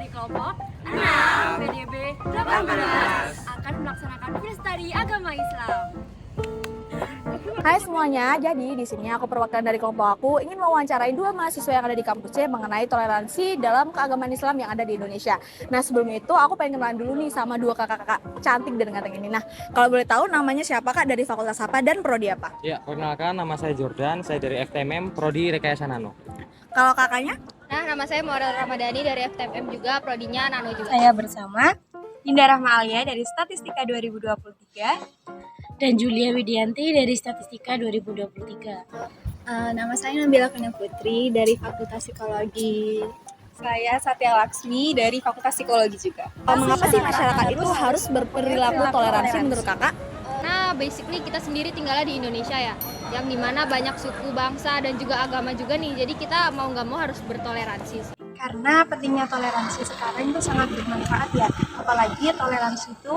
dari kelompok 6 PDB 18 akan melaksanakan field study agama Islam. Hai semuanya, jadi di sini aku perwakilan dari kelompok aku ingin mewawancarai dua mahasiswa yang ada di kampus C mengenai toleransi dalam keagamaan Islam yang ada di Indonesia. Nah sebelum itu aku pengen kenalan dulu nih sama dua kakak-kakak cantik dan ganteng ini. Nah kalau boleh tahu namanya siapa kak, dari fakultas apa dan prodi apa? Ya, perkenalkan nama saya Jordan, saya dari FTMM, Prodi Rekayasa Nano. Kalau kakaknya? Nah, nama saya Maurel Ramadhani dari FTMM juga, prodinya Nano juga. Saya bersama Dinda Rahma Alia dari Statistika 2023 dan Julia Widianti dari Statistika 2023. Nama saya Nabila Kania Putri dari Fakultas Psikologi. Saya Satya Laksmi dari Fakultas Psikologi juga. Mengapa sih masyarakat itu harus berperilaku toleransi menurut kakak? Nah, basically kita sendiri tinggalnya di Indonesia ya, yang dimana banyak suku, bangsa, dan juga agama juga nih. Jadi kita mau nggak mau harus bertoleransi. Karena pentingnya toleransi sekarang itu sangat bermanfaat ya. Apalagi toleransi itu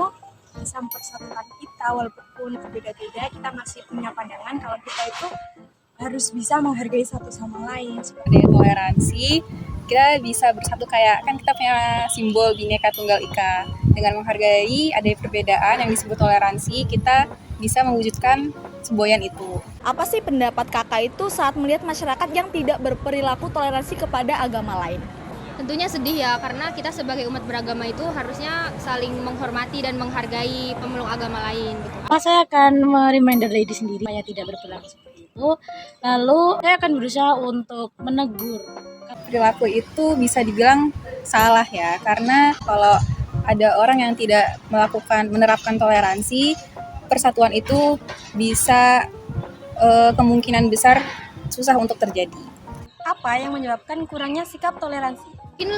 bisa mempersatukan kita walaupun berbeda-beda, kita masih punya pandangan kalau kita itu harus bisa menghargai satu sama lain. Ada toleransi, kita bisa bersatu kayak kan kita punya simbol Bhinneka Tunggal Ika. Dengan menghargai ada perbedaan yang disebut toleransi, kita bisa mewujudkan semboyan itu. Apa sih pendapat kakak itu saat melihat masyarakat yang tidak berperilaku toleransi kepada agama lain? Tentunya sedih ya, karena kita sebagai umat beragama itu harusnya saling menghormati dan menghargai pemeluk agama lain gitu. Saya akan mereminder diri sendiri supaya tidak berperilaku seperti itu. Lalu saya akan berusaha untuk menegur. Perilaku itu bisa dibilang salah ya, karena kalau ada orang yang tidak menerapkan toleransi, persatuan itu bisa kemungkinan besar susah untuk terjadi. Apa yang menyebabkan kurangnya sikap toleransi? Mungkin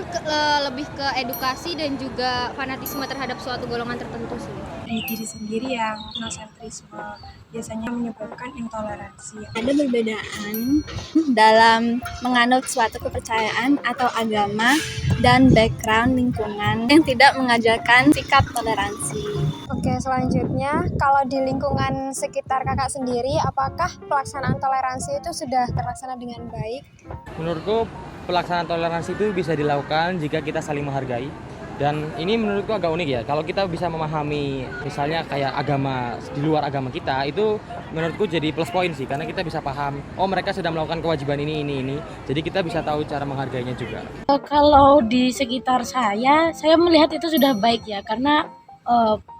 lebih ke edukasi dan juga fanatisme terhadap suatu golongan tertentu sih. Dari diri sendiri yang etnosentrisme biasanya menyebabkan intoleransi. Ada perbedaan dalam menganut suatu kepercayaan atau agama dan background lingkungan yang tidak mengajarkan sikap toleransi. Oke, selanjutnya kalau di lingkungan sekitar kakak sendiri, apakah pelaksanaan toleransi itu sudah terlaksana dengan baik? Menurutku pelaksanaan toleransi itu bisa dilakukan jika kita saling menghargai. Dan ini menurutku agak unik ya, kalau kita bisa memahami misalnya kayak agama di luar agama kita, itu menurutku jadi plus point sih, karena kita bisa paham, oh mereka sudah melakukan kewajiban ini. Jadi kita bisa tahu cara menghargainya juga. Kalau di sekitar saya melihat itu sudah baik ya, karena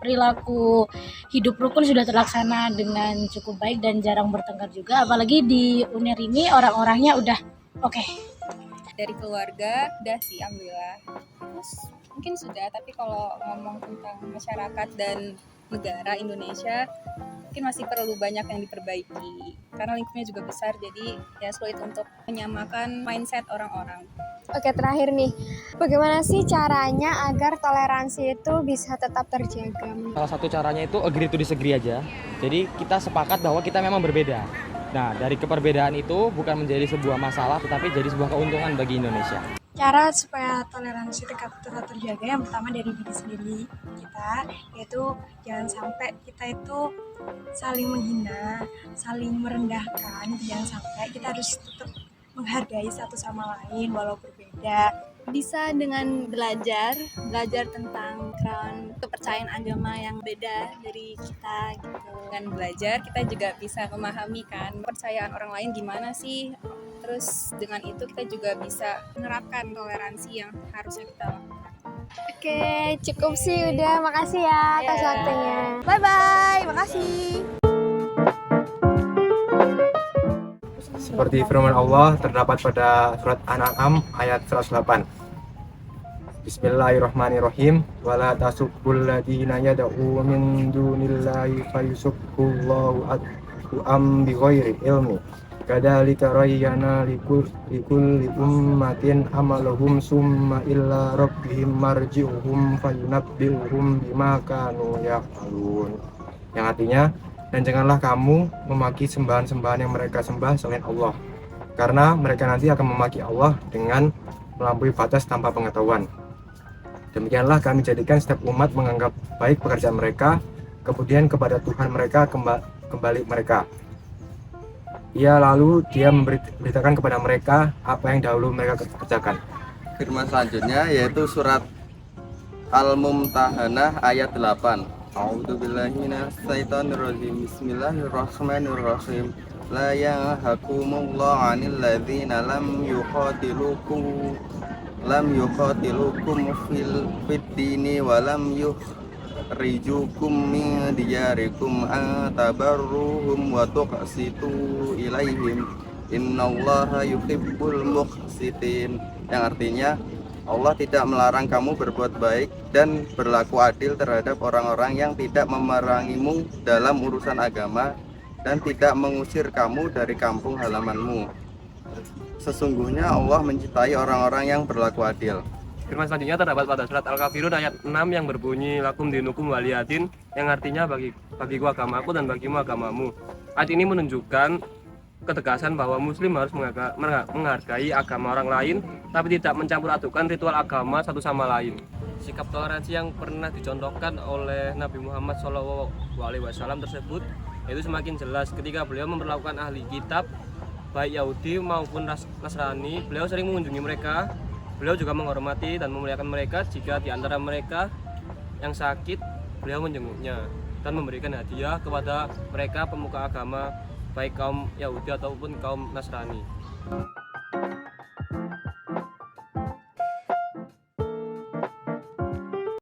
perilaku hidup rukun sudah terlaksana dengan cukup baik dan jarang bertengkar juga. Apalagi di UNER ini orang-orangnya udah oke. Dari keluarga udah sih, alhamdulillah. Terus mungkin sudah, tapi kalau ngomong tentang masyarakat dan negara Indonesia mungkin masih perlu banyak yang diperbaiki karena lingkupnya juga besar, jadi ya sulit untuk menyamakan mindset orang-orang. Oke, terakhir nih, bagaimana sih caranya agar toleransi itu bisa tetap terjaga? Salah satu caranya itu agree to disagree aja. Jadi kita sepakat bahwa kita memang berbeda. Nah, dari keperbedaan itu bukan menjadi sebuah masalah, tetapi jadi sebuah keuntungan bagi Indonesia. Cara supaya toleransi tetap terjaga, yang pertama dari diri sendiri kita, yaitu jangan sampai kita itu saling menghina, saling merendahkan. Jangan sampai, kita harus tetap menghargai satu sama lain walau berbeda. Bisa dengan belajar tentang ground kepercayaan agama yang beda dari kita gitu. Dengan belajar kita juga bisa memahami kan kepercayaan orang lain gimana sih. Terus dengan itu kita juga bisa menerapkan toleransi yang harusnya kita lakukan. Oke, cukup sih udah. Makasih ya atas waktunya. Bye-bye, makasih. Seperti firman Allah terdapat pada surat An-An'am ayat 108. Bismillahirrahmanirrahim. Wala tasubbul ladzina yad'u min dunillahi fayusubbullahu ad'am bighairi ilmi. Kadzalika rayyana likulli ummatin amalahum summa illa rabbihim marji'uhum fayunabbi'uhum bima kanu ya'malun. Yang artinya, dan janganlah kamu memaki sembahan-sembahan yang mereka sembah selain Allah, karena mereka nanti akan memaki Allah dengan melampaui batas tanpa pengetahuan. Demikianlah kami jadikan setiap umat menganggap baik pekerjaan mereka, kemudian kepada Tuhan mereka kembali mereka. Ia lalu dia memberitakan kepada mereka apa yang dahulu mereka kerjakan. firman selanjutnya yaitu surat Al-Mumtahanah ayat 8. A'udzubillahi minasyaitonirrajim. Bismillahirrahmanirrahim. La yanhakumullahu 'anil ladzina lam yuqatilukum fid dini wa lam yukhrijukum min diyarikum an tabarruhum wa tuqsitu ilaihim. Innallaha yuhibbul muqsitin. Yang artinya Allah tidak melarang kamu berbuat baik dan berlaku adil terhadap orang-orang yang tidak memerangimu dalam urusan agama dan tidak mengusir kamu dari kampung halamanmu. Sesungguhnya Allah mencintai orang-orang yang berlaku adil. Firman selanjutnya terdapat pada surat Al-Kafirun ayat 6 yang berbunyi lakum dinukum waliyadin, yang artinya bagiku agamaku dan bagimu agamamu. Ayat ini menunjukkan ketegasan bahwa muslim harus menghargai agama orang lain tapi tidak mencampur adukan ritual agama satu sama lain. Sikap toleransi yang pernah dicontohkan oleh Nabi Muhammad SAW tersebut itu semakin jelas ketika beliau memperlakukan ahli kitab baik Yahudi maupun Nasrani. Beliau sering mengunjungi mereka. Beliau juga menghormati dan memuliakan mereka. Jika di antara mereka yang sakit, beliau menjenguknya dan memberikan hadiah kepada mereka pemuka agama baik kaum Yahudi ataupun kaum Nasrani.